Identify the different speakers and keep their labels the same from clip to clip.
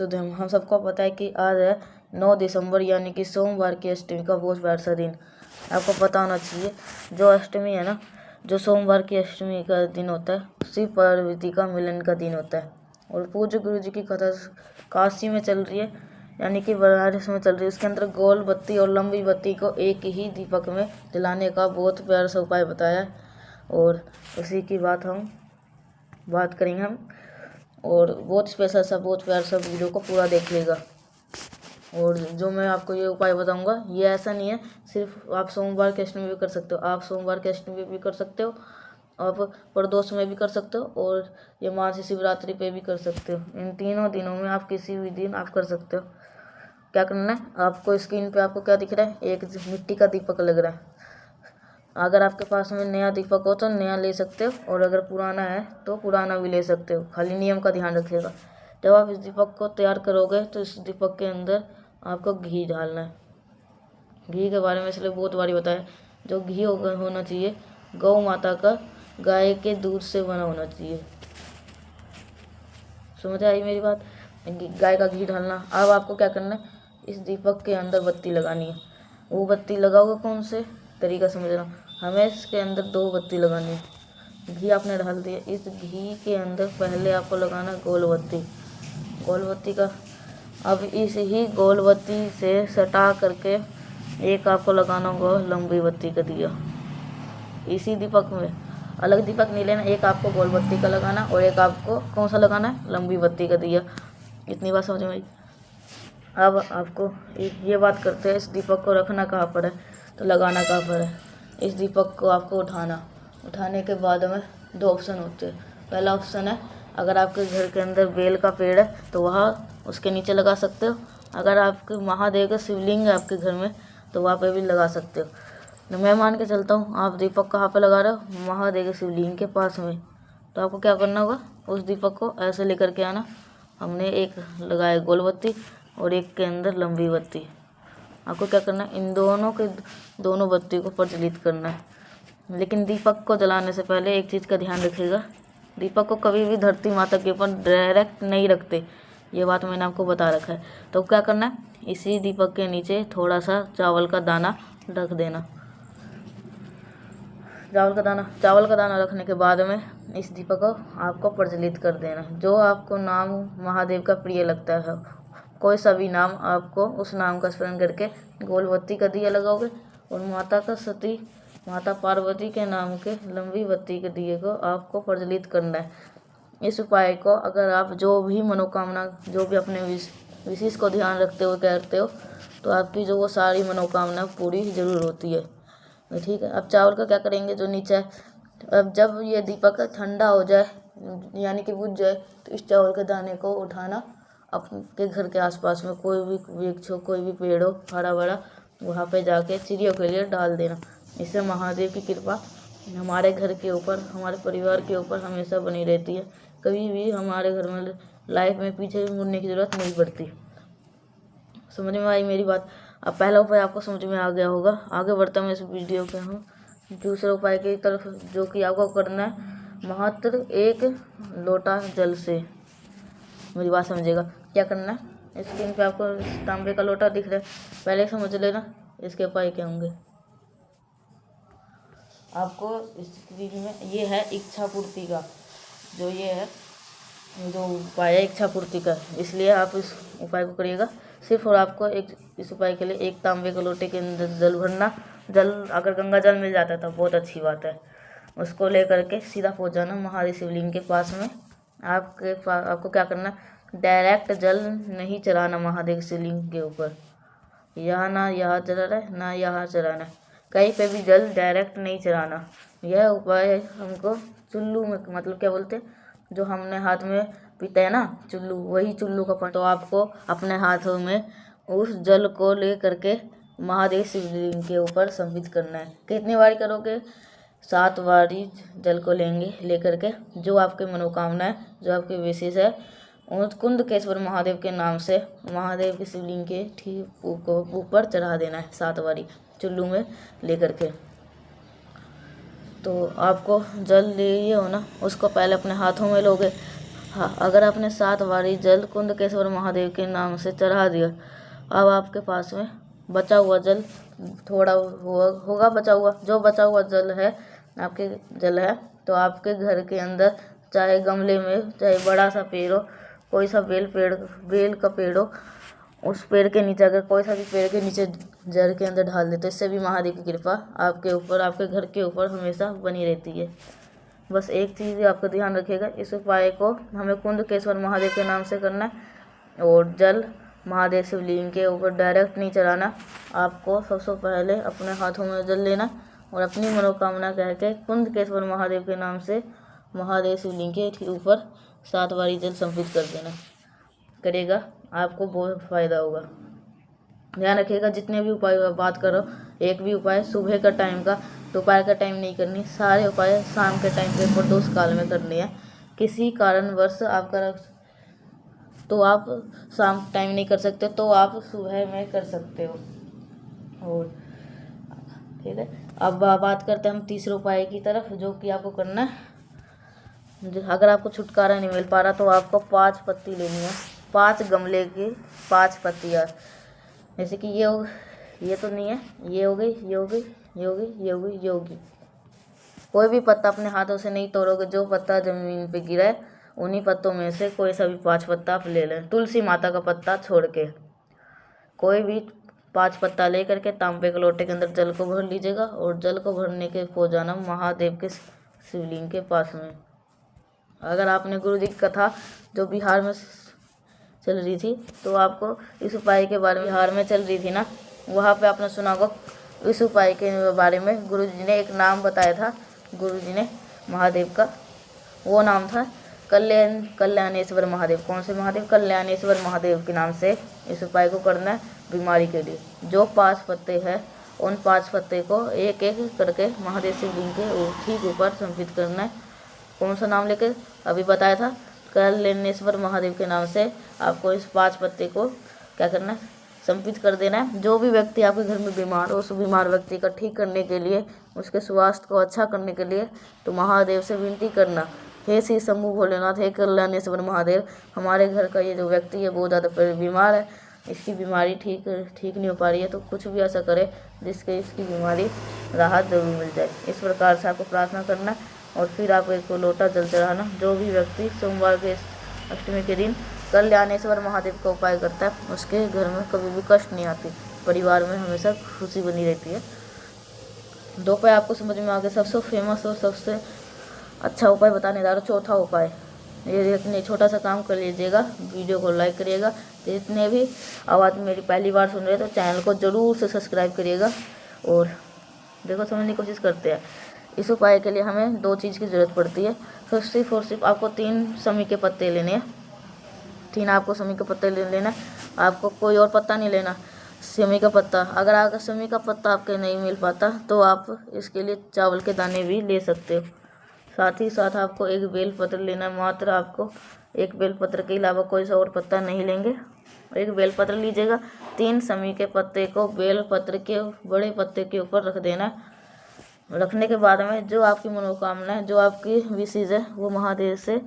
Speaker 1: तो हम सबको पता है कि आज है 9 दिसंबर यानी कि सोमवार की अष्टमी का बहुत प्यारा सा दिन। आपको पता होना चाहिए जो अष्टमी है ना, जो सोमवार की अष्टमी का दिन होता है शिव पार्वती का मिलन का दिन होता है। और पूज्य गुरु जी की कथा काशी में चल रही है यानी कि बनारस में चल रही है। उसके अंदर गोल बत्ती और लंबी बत्ती को एक ही दीपक में जलाने का बहुत प्यारा सा उपाय बताया है और उसी की बात करेंगे हम। और बहुत स्पेशल सा बहुत प्यारा सा वीडियो को पूरा देख लेगा। और जो मैं आपको ये उपाय बताऊंगा ये ऐसा नहीं है सिर्फ आप सोमवार की अष्टमी भी कर सकते हो, आप सोमवार की अष्टमी भी कर सकते हो, आप प्रदोष में भी कर सकते हो और ये महाशिव शिवरात्रि पे भी कर सकते हो। इन तीनों दिनों में आप किसी भी दिन आप कर सकते हो। क्या करना है, आपको स्क्रीन पे आपको क्या दिख रहा है, एक मिट्टी का दीपक लग रहा है। अगर आपके पास में नया दीपक हो तो नया ले सकते हो और अगर पुराना है तो पुराना भी ले सकते हो। खाली नियम का ध्यान रखिएगा। जब आप इस दीपक को तैयार करोगे तो इस दीपक के अंदर आपको घी डालना है। घी के बारे में इसलिए बहुत बारी बताया, जो घी होना चाहिए गौ माता का, गाय के दूध से बना होना चाहिए। समझ आई मेरी बात? गाय का घी डालना। अब आपको क्या करना है, इस दीपक के अंदर बत्ती लगानी है। वो बत्ती लगाओगे कौन से तरीका समझना, हमें इसके अंदर 2 बत्ती लगानी है। घी आपने डाल दिया, इस घी के अंदर पहले आपको लगाना गोल बत्ती। गोल बत्ती का अब इस ही गोल बत्ती से सटा करके एक आपको लगाना होगा लंबी बत्ती का दिया। इसी दीपक में अलग दीपक नहीं लेना, एक आपको गोल बत्ती का लगाना और एक आपको कौन सा लगाना है, लंबी बत्ती का दिया। इतनी बात समझ में आई। अब आपको ये बात करते हैं, इस दीपक को रखना कहाँ पर है तो लगाना कहाँ पर है। इस दीपक को आपको उठाने के बाद में 2 ऑप्शन होते हैं। पहला ऑप्शन है, अगर आपके घर के अंदर बेल का पेड़ है तो वहाँ उसके नीचे लगा सकते हो। अगर आपके महादेव का शिवलिंग है आपके घर में तो वहाँ पे भी लगा सकते हो। तो मैं मान के चलता हूँ आप दीपक कहाँ पे लगा रहे हो, महादेव के शिवलिंग के पास में। तो आपको क्या करना होगा, उस दीपक को ऐसे लेकर के आना। हमने एक लगाया गोल बत्ती और एक के अंदर लंबी बत्ती। आपको क्या करना है, इन दोनों बत्ती को प्रज्वलित करना है। लेकिन दीपक को जलाने से पहले एक चीज़ का ध्यान रखिएगा, दीपक को कभी भी धरती माता के ऊपर डायरेक्ट नहीं रखते। ये बात मैंने आपको बता रखा है। तो क्या करना है, इसी दीपक के नीचे थोड़ा सा चावल का दाना रख देना। चावल का दाना रखने के बाद में इस दीपक को आपको प्रज्वलित कर देना। जो आपको नाम महादेव का प्रिय लगता है, कोई सा भी नाम, आपको उस नाम का स्मरण करके गोल बत्ती का दिया लगाओगे और माता पार्वती के नाम के लंबी बत्ती के दिए को आपको प्रज्वलित करना है। इस उपाय को अगर आप जो भी मनोकामना, जो भी अपने विशेष को ध्यान रखते हुए करते हो तो आपकी जो वो सारी मनोकामना पूरी जरूर होती है। ठीक है। अब चावल का क्या करेंगे, जो नीचे है, अब जब ये दीपक ठंडा हो जाए यानी कि बुझ जाए तो इस चावल के दाने को उठाना, आपके घर के आसपास में कोई भी वृक्ष हो, कोई भी पेड़ हो हरा भरा, वहाँ पे जाके चिड़ियों के लिए डाल देना। इससे महादेव की कृपा हमारे घर के ऊपर, हमारे परिवार के ऊपर हमेशा बनी रहती है। कभी भी हमारे घर में लाइफ में पीछे मुड़ने की ज़रूरत नहीं पड़ती। समझ में आई मेरी बात? अब पहला उपाय आपको समझ में आ गया होगा। आगे बढ़ता मैं इस वीडियो के हम दूसरे उपाय की तरफ, जो कि आपको करना है मात्र 1 लोटा जल से। मेरी बात समझिएगा। क्या करना है, स्क्रीन पे आपको तांबे का लोटा दिख रहा है, पहले समझ लेना इसके उपाय क्या होंगे। आपको स्क्रीन में ये है इच्छा पूर्ति का, जो ये है जो उपाय है इच्छा पूर्ति का, इसलिए आप इस उपाय को करिएगा। सिर्फ और आपको इस उपाय के लिए 1 तांबे के लोटे के अंदर जल भरना। जल अगर गंगा जल मिल जाता है तो बहुत अच्छी बात है। उसको लेकर के सीधा पहुंच जाना महादेव शिवलिंग के पास में। आपको क्या करना, डायरेक्ट जल नहीं चढ़ाना महादेव शिवलिंग के ऊपर। ना यहाँ चढ़ाना है ना यहाँ चढ़ाना है, कहीं पे भी जल डायरेक्ट नहीं चढ़ाना। यह उपाय हमको चुल्लू में, मतलब क्या बोलते हैं, जो हमने हाथ में पीते हैं ना चुल्लू, वही चुल्लू का तो आपको अपने हाथों में उस जल को ले करके महादेव शिवलिंग के ऊपर समर्पित करना है। कितनी बारी करोगे, 7 बारी जल को ले करके जो आपकी मनोकामना है, जो आपकी विशेष है, उस कुंदकेश्वर महादेव के नाम से महादेव के शिवलिंग के ठीक ऊपर चढ़ा देना है 7 बारी चुल्लू में ले करके। तो आपको जल लिए हो ना, उसको पहले अपने हाथों में लोगे। हाँ, अगर आपने 7 बारी जल कुंदकेश्वर महादेव के नाम से चढ़ा दिया, अब आपके पास में बचा हुआ जल थोड़ा होगा बचा हुआ, जो बचा हुआ जल है आपके जल है, तो आपके घर के अंदर चाहे गमले में, चाहे बड़ा सा पेड़ हो, कोई सा बेल का पेड़ हो, उस पेड़ के नीचे, अगर कोई सा भी पेड़ के नीचे जड़ के अंदर डाल दे, तो इससे भी महादेव की कृपा आपके ऊपर, आपके घर के ऊपर हमेशा बनी रहती है। बस एक चीज़ आपको ध्यान रखिएगा, इस उपाय को हमें कुंदकेश्वर महादेव के नाम से करना है और जल महादेव शिवलिंग के ऊपर डायरेक्ट नहीं चढ़ाना। आपको सबसे पहले अपने हाथों में जल लेना और अपनी मनोकामना कह के कुंदकेश्वर महादेव के नाम से महादेव शिवलिंग के ऊपर 7 बारी जल समर्पित कर देना। करेगा आपको बहुत फ़ायदा होगा। ध्यान रखिएगा, जितने भी उपाय बात करो, एक भी उपाय सुबह का टाइम का, दोपहर का टाइम नहीं करनी, सारे उपाय शाम के टाइम पे प्रदोष काल में करने हैं। किसी कारणवश आपका तो आप शाम टाइम नहीं कर सकते तो आप सुबह में कर सकते हो। और ठीक है, अब बात करते हैं हम तीसरे उपाय की तरफ, जो कि आपको करना है। अगर आपको छुटकारा नहीं मिल पा रहा तो आपको 5 पत्ती लेनी है, 5 गमले की 5 पत्तियाँ। जैसे कि ये तो नहीं है, ये हो गई, ये हो गई, ये हो गई, ये हो गई, ये होगी। कोई भी पत्ता अपने हाथों से नहीं तोड़ोगे, जो पत्ता ज़मीन पे गिरा है उन्हीं पत्तों में से कोई सा भी 5 पत्ता आप ले लें, तुलसी माता का पत्ता छोड़ के। कोई भी 5 पत्ता ले करके तांबे के लोटे के अंदर जल को भर लीजिएगा और जल को भरने के हो जाना महादेव के शिवलिंग के पास में। अगर आपने गुरु जी की कथा जो बिहार में चल रही थी, तो आपको इस उपाय के बारे में, बिहार में चल रही थी ना, वहाँ पे आपने सुना होगा इस उपाय के बारे में। गुरु जी ने एक नाम बताया था, गुरु जी ने महादेव का, वो नाम था कल्याणेश्वर महादेव। कौन से महादेव? कल्याणेश्वर महादेव के नाम से इस उपाय को करना है बीमारी के लिए। जो 5 पत्ते हैं उन 5 पत्ते को एक एक करके महादेव शिवलिंग के ठीक ऊपर समर्पित करना है। कौन सा नाम लेके अभी बताया था, कल्याणेश्वर महादेव के नाम से आपको इस 5 पत्ते को क्या करना है, समर्पित कर देना है। जो भी व्यक्ति आपके घर में बीमार हो, उस बीमार व्यक्ति का ठीक करने के लिए, उसके स्वास्थ्य को अच्छा करने के लिए, तो महादेव से विनती करना, हे श्री शंभु भोलेनाथ, हे कल्याणेश्वर महादेव, हमारे घर का ये जो व्यक्ति है बहुत ज़्यादा बीमार है, इसकी बीमारी ठीक नहीं हो पा रही है, तो कुछ भी ऐसा करे जिसके इसकी बीमारी राहत जरूर मिल जाए। इस प्रकार से आपको प्रार्थना करना और फिर आप एक लोटा जल चढ़ाना। जो भी व्यक्ति सोमवार के अष्टमी के दिन कल्याणेश्वर महादेव का उपाय करता है, उसके घर में कभी भी कष्ट नहीं आती, परिवार में हमेशा खुशी बनी रहती है। 2 उपाय आपको समझ में आ गए। सबसे फेमस और सबसे अच्छा उपाय बताने जा रहा हूँ, चौथा उपाय। ये इतने छोटा सा काम कर लीजिएगा, वीडियो को लाइक करिएगा। जितने भी आवाज़ मेरी पहली बार सुन रहे हैं तो चैनल को ज़रूर से सब्सक्राइब करिएगा और देखो समझने की कोशिश करते हैं। इस उपाय के लिए हमें 2 चीज़ की ज़रूरत पड़ती है। तो सिर्फ आपको 3 समी के पत्ते लेने हैं, 3 आपको समी के पत्ते लेना है। आपको कोई और पत्ता नहीं लेना, समी का पत्ता। अगर समी का पत्ता आपके नहीं मिल पाता तो आप इसके लिए चावल के दाने भी ले सकते हो। साथ ही साथ आपको एक बेलपत्र लेना है, मात्र आपको एक बेलपत्र के अलावा कोई सा और पत्ता नहीं लेंगे। एक बेलपत्र लीजिएगा, 3 समी के पत्ते को बेलपत्र के बड़े पत्ते के ऊपर रख देना है। रखने के बाद में जो आपकी मनोकामना है, जो आपकी विशेष है, वो महादेव से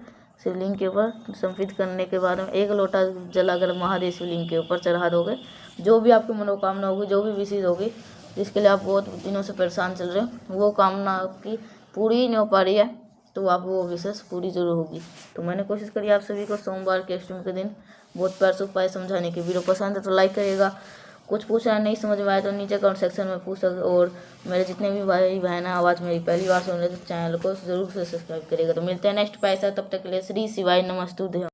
Speaker 1: शिवलिंग के ऊपर समर्पित करने के बाद में 1 लोटा जल अगर महादेव शिवलिंग के ऊपर चढ़ा दोगे, जो भी आपकी मनोकामना होगी, जो भी विशेष होगी, जिसके लिए आप बहुत दिनों से परेशान चल रहे हो, वो कामना आपकी पूरी नहीं हो पा रही है, तो आप वो विशेष पूरी जरूर होगी। तो मैंने कोशिश करी आप सभी को सोमवार के अष्टमी के दिन बहुत प्यार से उपाय समझाने की। वीडियो पसंद है तो लाइक करिएगा। कुछ पूछना नहीं समझ में आया तो नीचे कमेंट सेक्शन में पूछ सकते। और मेरे जितने भी भाई बहन हैं आवाज़ मेरी पहली बार सुन रहे तो चैनल को जरूर से सब्सक्राइब करिएगा। तो मिलते हैं नेक्स्ट पैसा, तब तक के लिए श्री शिवाय नमस्तुभ्यं।